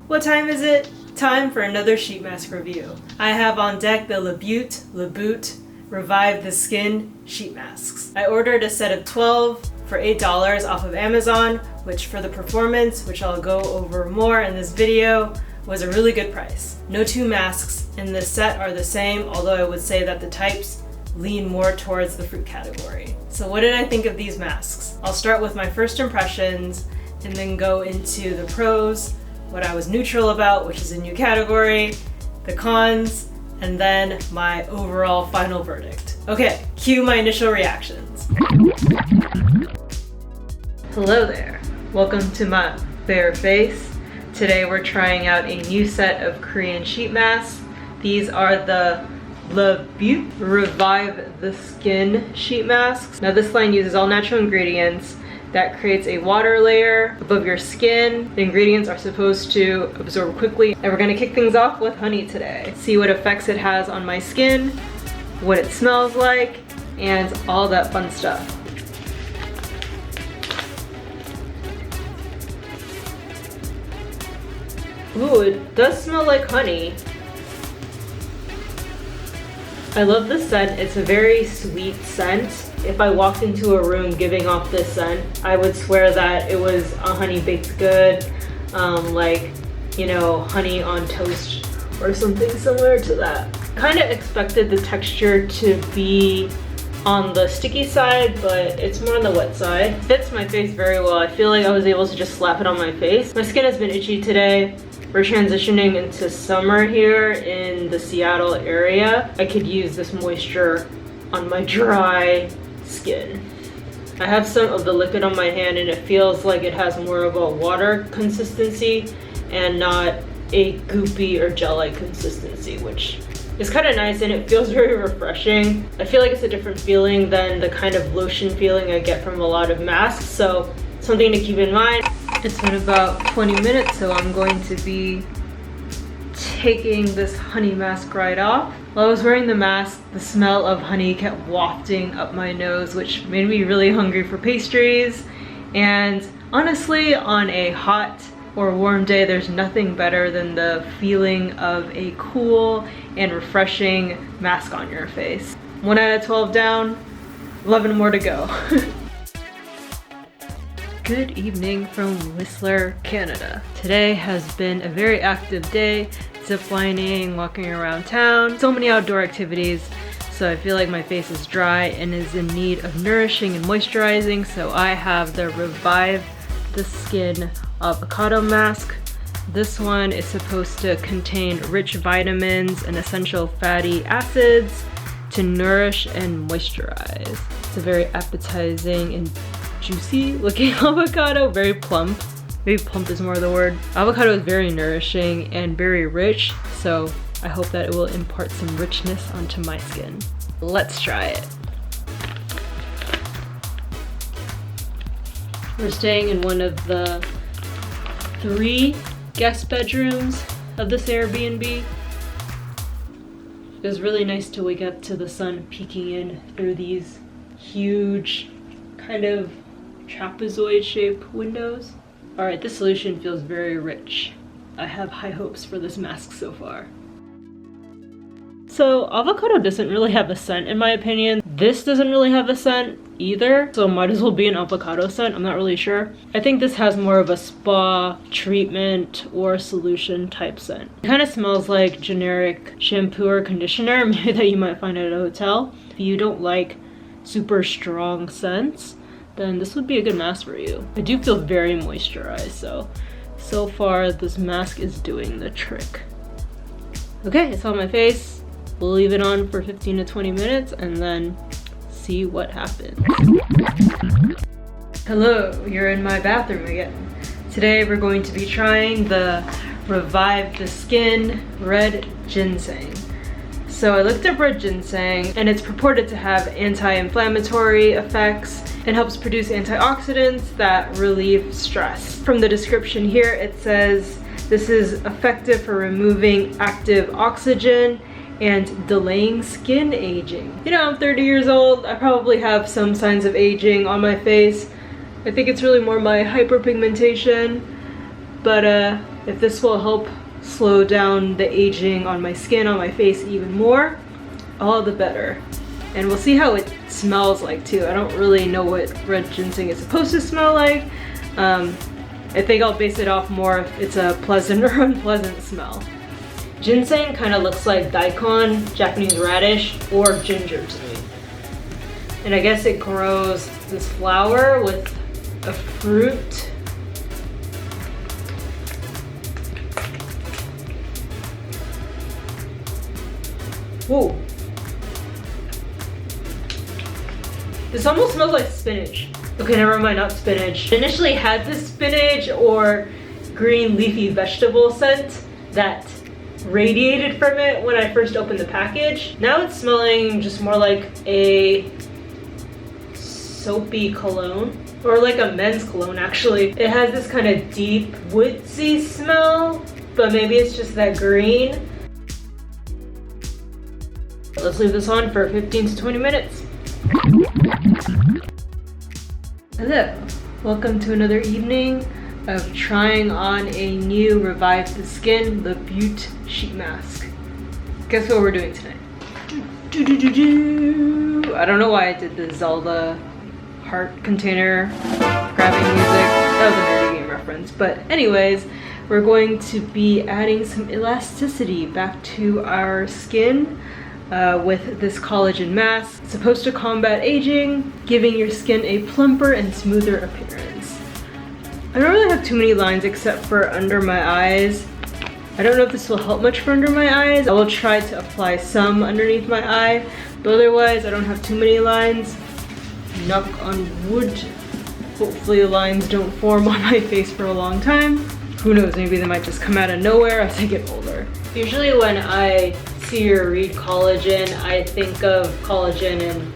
What time is it? Time for another sheet mask review. I have on deck the Labute Revive the Skin sheet masks. I ordered a set of 12 for $8 off of Amazon, which for the performance, which I'll go over more in this video, was a really good price. No two masks in this set are the same, although I would say that the types lean more towards the fruit category. So what did I think of these masks? I'll start with my first impressions and then go into the pros, what I was neutral about, which is a new category, the cons, and then my overall final verdict. Okay, cue my initial reactions. Hello there, welcome to my bare face. Today we're trying out a new set of Korean sheet masks. These are the Labute Revive the Skin sheet masks. Now this line uses all natural ingredients that creates a water layer above your skin. The ingredients are supposed to absorb quickly. And we're gonna kick things off with honey today. See what effects it has on my skin, what it smells like, and all that fun stuff. Ooh, it does smell like honey. I love the scent. It's a very sweet scent. If I walked into a room giving off this scent, I would swear that it was a honey baked good, like, you know, honey on toast or something similar to that. Kind of expected the texture to be on the sticky side, but it's more on the wet side. Fits my face very well. I feel like I was able to just slap it on my face. My skin has been itchy today. We're transitioning into summer here in the Seattle area. I could use this moisture on my dry skin. I have some of the liquid on my hand and it feels like it has more of a water consistency and not a goopy or gel-like consistency, which is kind of nice and it feels very refreshing. I feel like it's a different feeling than the kind of lotion feeling I get from a lot of masks, so something to keep in mind. It's been about 20 minutes, so I'm going to be taking this honey mask right off. While I was wearing the mask, the smell of honey kept wafting up my nose, which made me really hungry for pastries. And honestly, on a hot or warm day, there's nothing better than the feeling of a cool and refreshing mask on your face. 1 out of 12 down, 11 more to go. Good evening from Whistler, Canada. Today has been a very active day. Ziplining, walking around town, so many outdoor activities. So I feel like my face is dry and is in need of nourishing and moisturizing. So I have the Revive the Skin Avocado mask. This one is supposed to contain rich vitamins and essential fatty acids to nourish and moisturize. It's a very appetizing and juicy looking avocado, very plump. Maybe plump is more the word. Avocado is very nourishing and very rich, so I hope that it will impart some richness onto my skin. Let's try it. We're staying in one of the 3 guest bedrooms of this Airbnb. It was really nice to wake up to the sun peeking in through these huge kind of trapezoid shaped windows. All right, this solution feels very rich. I have high hopes for this mask so far. So avocado doesn't really have a scent in my opinion. This doesn't really have a scent either, so it might as well be an avocado scent. I'm not really sure. I think this has more of a spa treatment or solution type scent. It kind of smells like generic shampoo or conditioner, maybe that you might find at a hotel. If you don't like super strong scents, then this would be a good mask for you. I do feel very moisturized, so far this mask is doing the trick. Okay, it's on my face. We'll leave it on for 15 to 20 minutes and then see what happens. Hello, you're in my bathroom again. Today we're going to be trying the Revive the Skin Red Ginseng. So I looked up red ginseng and it's purported to have anti-inflammatory effects and helps produce antioxidants that relieve stress. From the description here, it says this is effective for removing active oxygen and delaying skin aging. You know, I'm 30 years old. I probably have some signs of aging on my face. I think it's really more my hyperpigmentation, but If this will help slow down the aging on my skin, on my face even more, all the better. And we'll see how it smells like too. I don't really know what red ginseng is supposed to smell like. I think I'll base it off more if it's a pleasant or unpleasant smell. Ginseng kind of looks like daikon, Japanese radish, or ginger to me. And I guess it grows this flower with a fruit. Whoa. This almost smells like spinach. Okay, never mind, not spinach. I initially had this spinach or green leafy vegetable scent that radiated from it when I first opened the package. Now it's smelling just more like a soapy cologne, or like a men's cologne actually. It has this kind of deep woodsy smell, but maybe it's just that green. Let's leave this on for 15 to 20 minutes. Hello, welcome to another evening of trying on a new Revive the Skin Labute sheet mask. Guess what we're doing tonight? I don't know why I did the Zelda heart container grabbing music. That was a nerdy game reference. But anyways, we're going to be adding some elasticity back to our skin with this collagen mask. It's supposed to combat aging, giving your skin a plumper and smoother appearance. I don't really have too many lines except for under my eyes. I don't know if this will help much for under my eyes. I will try to apply some underneath my eye, but otherwise I don't have too many lines. Knock on wood. Hopefully the lines don't form on my face for a long time. Who knows, maybe they might just come out of nowhere as I get older. Usually when I see or read collagen, I think of collagen in,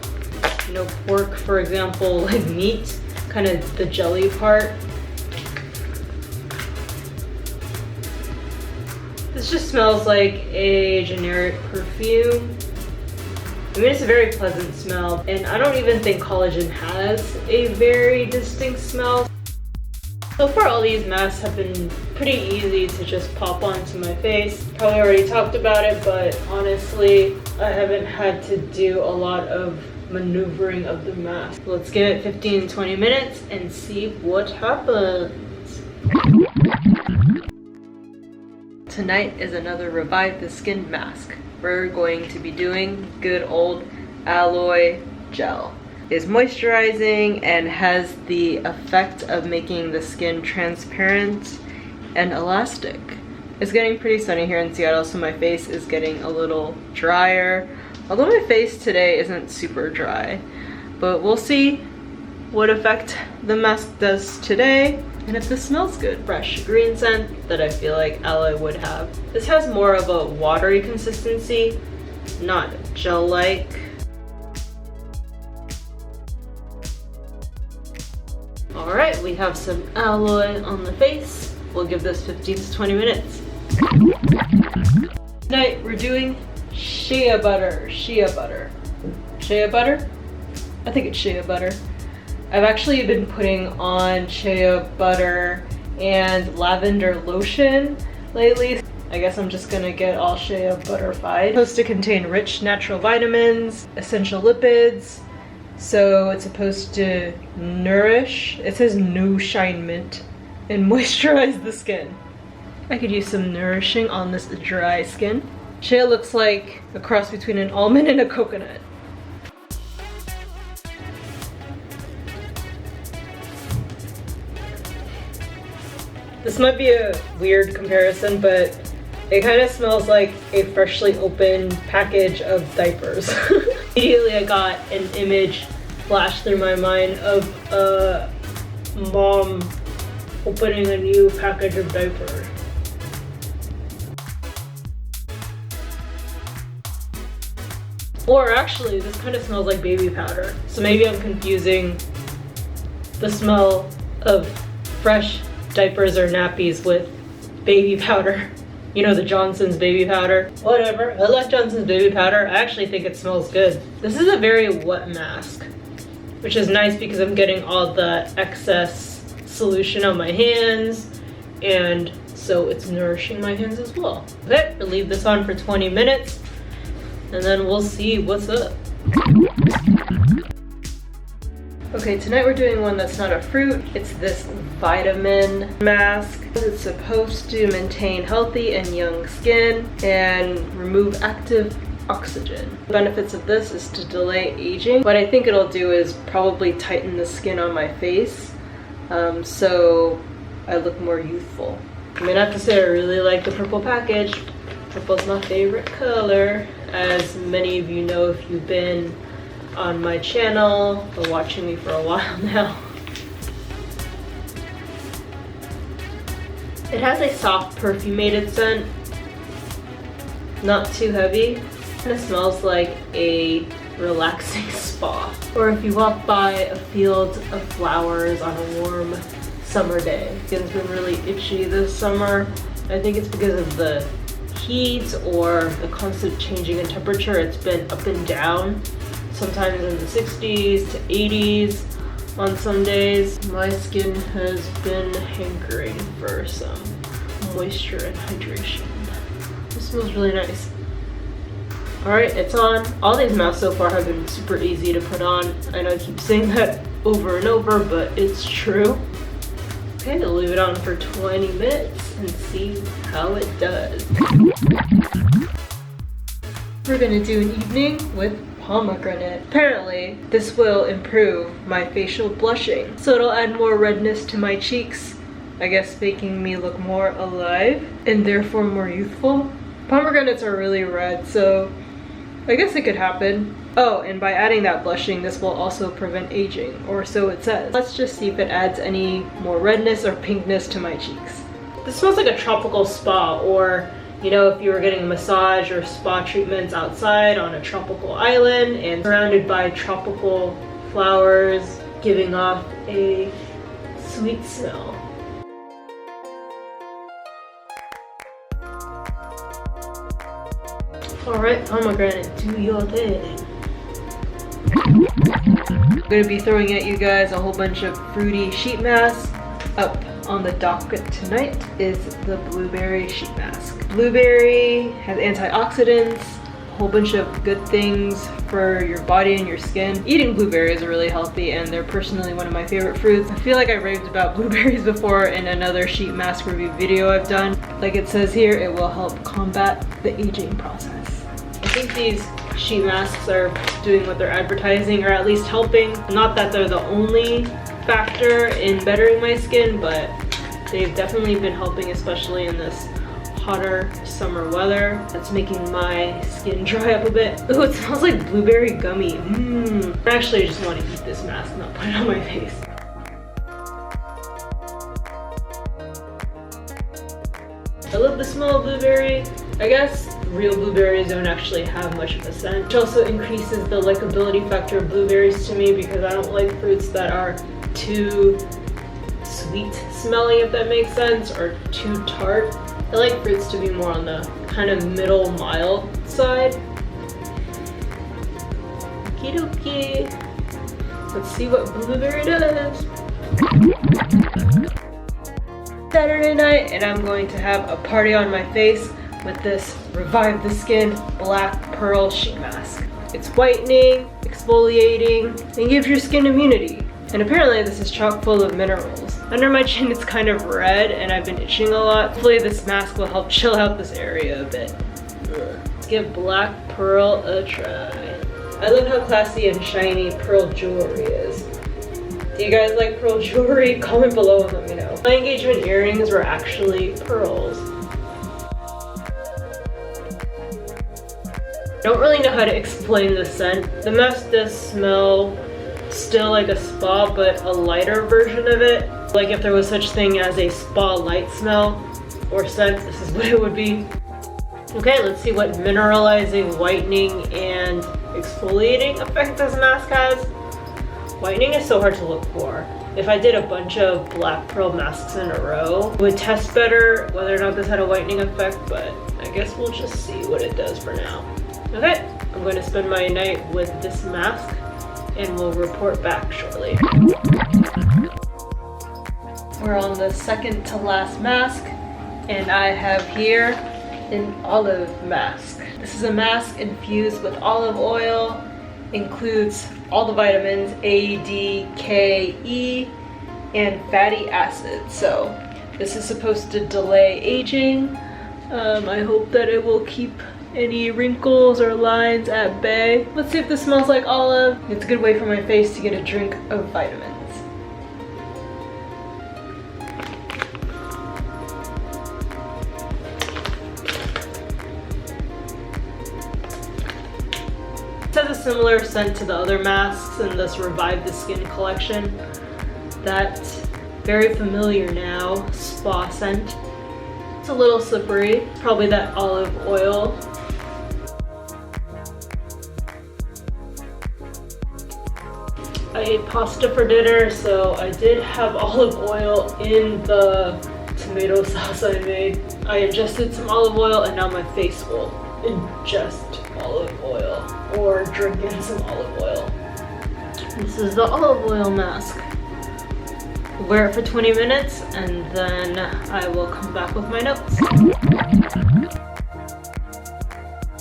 you know, pork, for example, like meat, kind of the jelly part. This just smells like a generic perfume. I mean, it's a very pleasant smell, and I don't even think collagen has a very distinct smell. So far, all these masks have been pretty easy to just pop onto my face. Probably already talked about it, but honestly, I haven't had to do a lot of maneuvering of the mask. Let's give it 15 to 20 minutes and see what happens. Tonight is another Revive the Skin mask. We're going to be doing good old aloe gel. It's moisturizing and has the effect of making the skin transparent and elastic. It's getting pretty sunny here in Seattle, so my face is getting a little drier. Although my face today isn't super dry, but we'll see what effect the mask does today. And if this smells good, fresh green scent that I feel like aloe would have. This has more of a watery consistency, not gel-like. All right, we have some aloe on the face. We'll give this 15 to 20 minutes. Tonight we're doing Shea Butter. Shea Butter? I think it's Shea Butter. I've actually been putting on Shea Butter and lavender lotion lately. I guess I'm just gonna get all Shea Butterified. It's supposed to contain rich natural vitamins, essential lipids, so it's supposed to nourish, it says no shine mint, and moisturize the skin. I could use some nourishing on this dry skin. Shea looks like a cross between an almond and a coconut. This might be a weird comparison, but it kind of smells like a freshly opened package of diapers. Immediately I got an image flash through my mind of a mom opening a new package of diapers. Or actually, this kind of smells like baby powder. So maybe I'm confusing the smell of fresh diapers or nappies with baby powder. You know, the Johnson's baby powder. Whatever, I like Johnson's baby powder. I actually think it smells good. This is a very wet mask, which is nice because I'm getting all the excess solution on my hands and so it's nourishing my hands as well. Okay, we'll leave this on for 20 minutes and then we'll see what's up. Okay, tonight we're doing one that's not a fruit. It's this vitamin mask. It's supposed to maintain healthy and young skin and remove active oxygen. The benefits of this is to delay aging. What I think it'll do is probably tighten the skin on my face, so I look more youthful. I mean, I have to say I really like the purple package. Purple's my favorite color, as many of you know if you've been on my channel or watching me for a while now. It has a soft perfumated scent, not too heavy, and it smells like a relaxing spa. Or if you walk by a field of flowers on a warm summer day. Skin's been really itchy this summer. I think it's because of the heat or the constant changing in temperature. It's been up and down, sometimes in the 60s to 80s on some days. My skin has been hankering for some moisture and hydration. This smells really nice. Alright, it's on. All these masks so far have been super easy to put on. I know I keep saying that over and over, but it's true. Okay, we'll leave it on for 20 minutes and see how it does. We're gonna do an evening with pomegranate. Apparently, this will improve my facial blushing. So it'll add more redness to my cheeks, I guess making me look more alive and therefore more youthful. Pomegranates are really red, so I guess it could happen. Oh, and by adding that blushing, this will also prevent aging, or so it says. Let's just see if it adds any more redness or pinkness to my cheeks. This smells like a tropical spa, or you know, if you were getting a massage or spa treatments outside on a tropical island and surrounded by tropical flowers, giving off a sweet smell. Alright, pomegranate, do your thing. I'm going to be throwing at you guys a whole bunch of fruity sheet masks. Up on the docket tonight is the blueberry sheet mask. Blueberry has antioxidants, a whole bunch of good things for your body and your skin. Eating blueberries are really healthy and they're personally one of my favorite fruits. I feel like I raved about blueberries before in another sheet mask review video I've done. Like it says here, it will help combat the aging process. I think these sheet masks are doing what they're advertising, or at least helping. Not that they're the only factor in bettering my skin, but they've definitely been helping, especially in this hotter summer weather. That's making my skin dry up a bit. Ooh, it smells like blueberry gummy. Actually, I just want to eat this mask, not put it on my face. I love the smell of blueberry. I guess real blueberries don't actually have much of a scent, which also increases the likability factor of blueberries to me, because I don't like fruits that are too sweet smelling, if that makes sense, or too tart. I like fruits to be more on the kind of middle mild side. Okie dokie. Let's see what blueberry does. Saturday night, and I'm going to have a party on my face with this Revive the Skin Black Pearl Sheet Mask. It's whitening, exfoliating, and gives your skin immunity. And apparently this is chock full of minerals. Under my chin it's kind of red and I've been itching a lot. Hopefully this mask will help chill out this area a bit. Let's give Black Pearl a try. I love how classy and shiny pearl jewelry is. Do you guys like pearl jewelry? Comment below and let me know. My engagement earrings were actually pearls. I don't really know how to explain the scent. The mask does smell still like a spa, but a lighter version of it. Like if there was such thing as a spa light smell or scent, this is what it would be. Okay, let's see what mineralizing, whitening, and exfoliating effect this mask has. Whitening is so hard to look for. If I did a bunch of Black Pearl masks in a row, it would test better whether or not this had a whitening effect, but I guess we'll just see what it does for now. Okay, I'm going to spend my night with this mask and we'll report back shortly. We're on the second to last mask. And I have here an olive mask. This is a mask infused with olive oil, includes all the vitamins A, D, K, E, and fatty acids. So this is supposed to delay aging. I hope that it will keep any wrinkles or lines at bay. Let's see if this smells like olive. It's a good way for my face to get a drink of vitamins. It has a similar scent to the other masks in this Revive the Skin collection. That very familiar now spa scent. It's a little slippery. It's probably that olive oil. I ate pasta for dinner, so I did have olive oil in the tomato sauce I made. I ingested some olive oil and now my face will ingest olive oil or drink in some olive oil. This is the olive oil mask. Wear it for 20 minutes and then I will come back with my notes.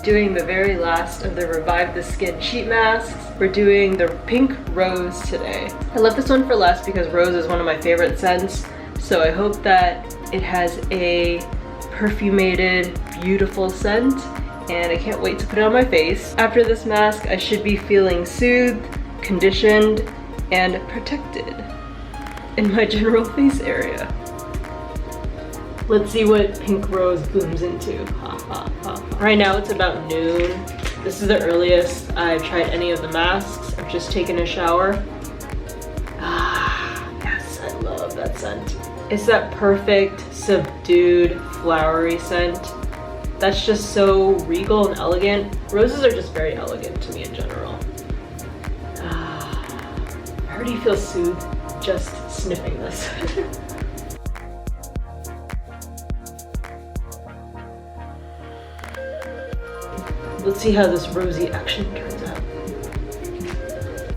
Doing the very last of the Revive the Skin sheet masks. We're doing the pink rose today. I left this one for last because rose is one of my favorite scents, so I hope that it has a perfumated, beautiful scent, and I can't wait to put it on my face. After this mask, I should be feeling soothed, conditioned, and protected in my general face area. Let's see what pink rose blooms into. Ha, ha, ha. Right now it's about noon. This is the earliest I've tried any of the masks. I've just taken a shower. Ah, yes, I love that scent. It's that perfect, subdued, flowery scent. That's just so regal and elegant. Roses are just very elegant to me in general. Ah, I already feel soothed just sniffing this. Let's see how this rosy action turns out.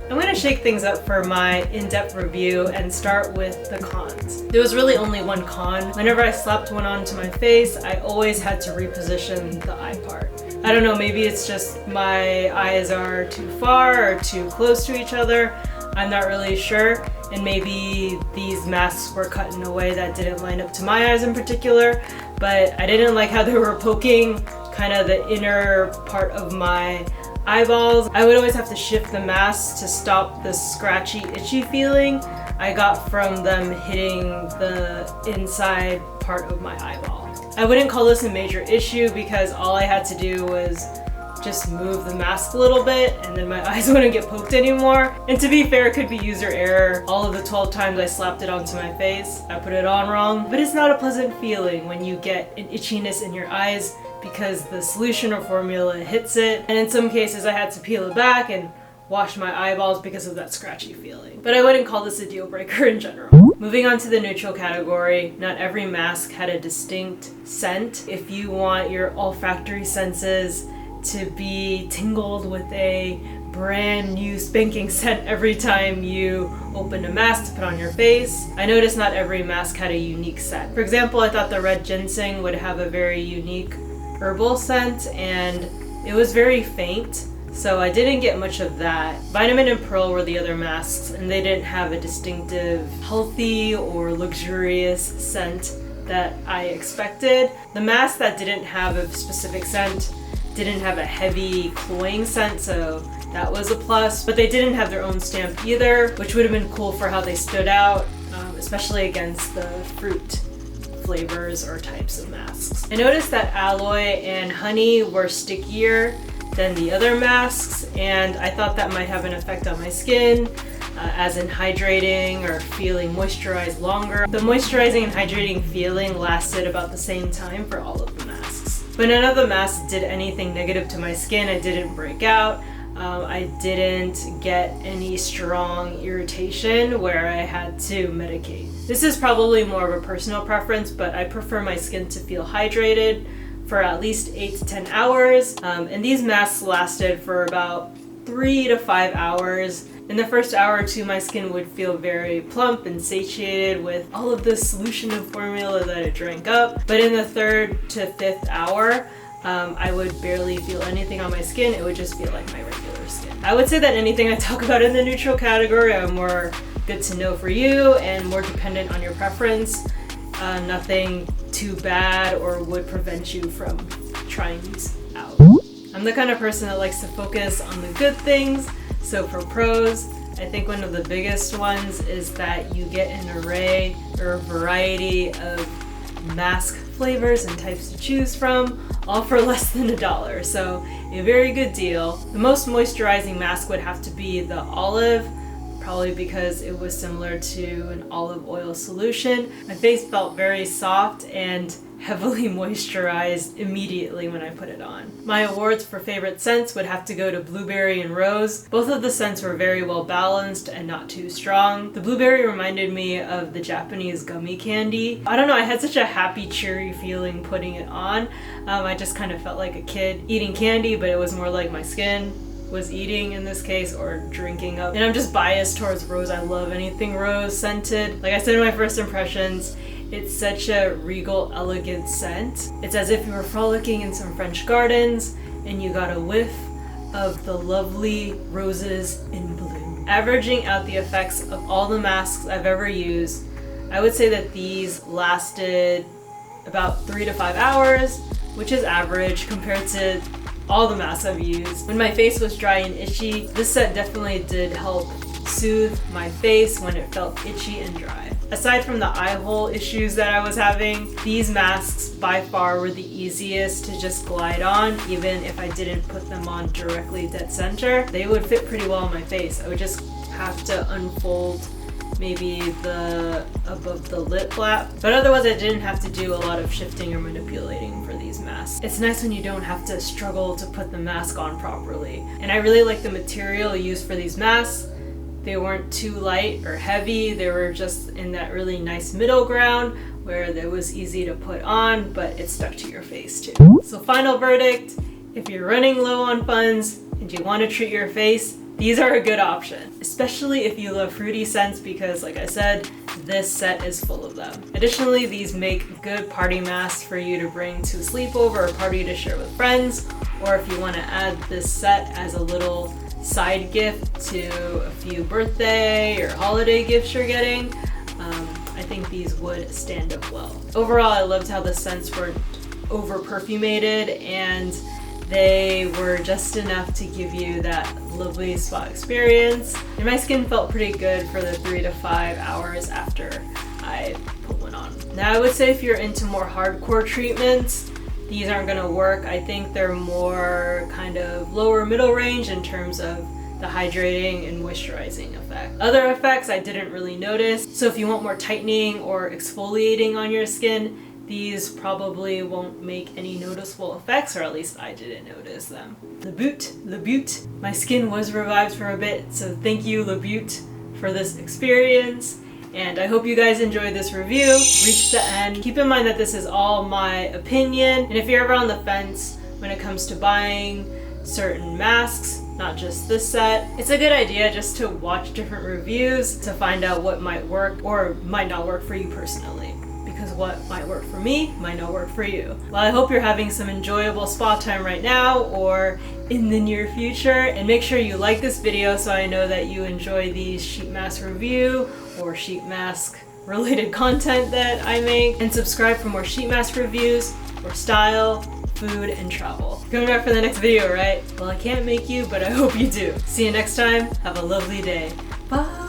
I'm gonna shake things up for my in-depth review and start with the cons. There was really only one con. Whenever I slapped one onto my face, I always had to reposition the eye part. I don't know, maybe it's just my eyes are too far or too close to each other. I'm not really sure. And maybe these masks were cut in a way that didn't line up to my eyes in particular, but I didn't like how they were poking kind of the inner part of my eyeballs. I would always have to shift the mask to stop the scratchy, itchy feeling I got from them hitting the inside part of my eyeball. I wouldn't call this a major issue because all I had to do was just move the mask a little bit and then my eyes wouldn't get poked anymore. And to be fair, it could be user error. All of the 12 times I slapped it onto my face, I put it on wrong. But it's not a pleasant feeling when you get an itchiness in your eyes because the solution or formula hits it. And in some cases I had to peel it back and wash my eyeballs because of that scratchy feeling. But I wouldn't call this a deal breaker in general. Moving on to the neutral category, not every mask had a distinct scent. If you want your olfactory senses to be tingled with a brand new spanking scent every time you open a mask to put on your face, I noticed not every mask had a unique scent. For example, I thought the red ginseng would have a very unique herbal scent and it was very faint, so I didn't get much of that. Vitamin and Pearl were the other masks and they didn't have a distinctive healthy or luxurious scent that I expected. The mask that didn't have a specific scent didn't have a heavy cloying scent, so that was a plus, but they didn't have their own stamp either, which would have been cool for how they stood out, especially against the fruit flavors or types of masks. I noticed that aloe and honey were stickier than the other masks, and I thought that might have an effect on my skin, as in hydrating or feeling moisturized longer. The moisturizing and hydrating feeling lasted about the same time for all of the masks. But none of the masks did anything negative to my skin. I didn't break out. I didn't get any strong irritation where I had to medicate. This is probably more of a personal preference, but I prefer my skin to feel hydrated for at least 8 to 10 hours. And these masks lasted for about 3 to 5 hours. In the first hour or two, my skin would feel very plump and satiated with all of this solution of formula that it drank up. But in the 3rd to 5th hour, I would barely feel anything on my skin. It would just feel like my regular skin. I would say that anything I talk about in the neutral category are more good to know for you and more dependent on your preference. Nothing too bad or would prevent you from trying these out. I'm the kind of person that likes to focus on the good things. So for pros, I think one of the biggest ones is that you get an array or a variety of mask flavors and types to choose from, all for less than $1. So a very good deal. The most moisturizing mask would have to be the olive, probably because it was similar to an olive oil solution. My face felt very soft and heavily moisturized immediately when I put it on. My awards for favorite scents would have to go to blueberry and rose. Both of the scents were very well balanced and not too strong. The blueberry reminded me of the Japanese gummy candy. I don't know, I had such a happy, cheery feeling putting it on. I just kind of felt like a kid eating candy, but it was more like my skin was eating in this case, or drinking up. And I'm just biased towards rose. I love anything rose scented. Like I said in my first impressions, it's such a regal, elegant scent. It's as if you were frolicking in some French gardens and you got a whiff of the lovely roses in bloom. Averaging out the effects of all the masks I've ever used, I would say that these lasted about 3 to 5 hours, which is average compared to all the masks I've used. When my face was dry and itchy, this set definitely did help soothe my face when it felt itchy and dry. Aside from the eye hole issues that I was having, these masks by far were the easiest to just glide on, even if I didn't put them on directly dead center. They would fit pretty well on my face. I would just have to unfold maybe the above the lip flap, but otherwise I didn't have to do a lot of shifting or manipulating for these masks. It's nice when you don't have to struggle to put the mask on properly. And I really like the material used for these masks. They weren't too light or heavy. They were just in that really nice middle ground where it was easy to put on, but it stuck to your face too. So final verdict, if you're running low on funds and you want to treat your face, these are a good option, especially if you love fruity scents, because like I said, this set is full of them. Additionally, these make good party masks for you to bring to a sleepover or party to share with friends, or if you want to add this set as a little side gift to a few birthday or holiday gifts you're getting, I think these would stand up well. Overall, I loved how the scents weren't over perfumated and they were just enough to give you that lovely spa experience. And my skin felt pretty good for the 3 to 5 hours after I put one on. Now I would say if you're into more hardcore treatments, these aren't gonna work. I think they're more kind of lower middle range in terms of the hydrating and moisturizing effect. Other effects I didn't really notice. So if you want more tightening or exfoliating on your skin, these probably won't make any noticeable effects, or at least I didn't notice them. Labute. My skin was revived for a bit, so thank you Labute for this experience. And I hope you guys enjoyed this review, reached the end. Keep in mind that this is all my opinion, and if you're ever on the fence when it comes to buying certain masks, not just this set, it's a good idea just to watch different reviews to find out what might work or might not work for you personally. Because what might work for me might not work for you. Well, I hope you're having some enjoyable spa time right now or in the near future, and make sure you like this video so I know that you enjoy these sheet mask review or sheet mask related content that I make, and subscribe for more sheet mask reviews or style, food, and travel. Coming back for the next video, right? Well, I can't make you, but I hope you do. See you next time. Have a lovely day. Bye.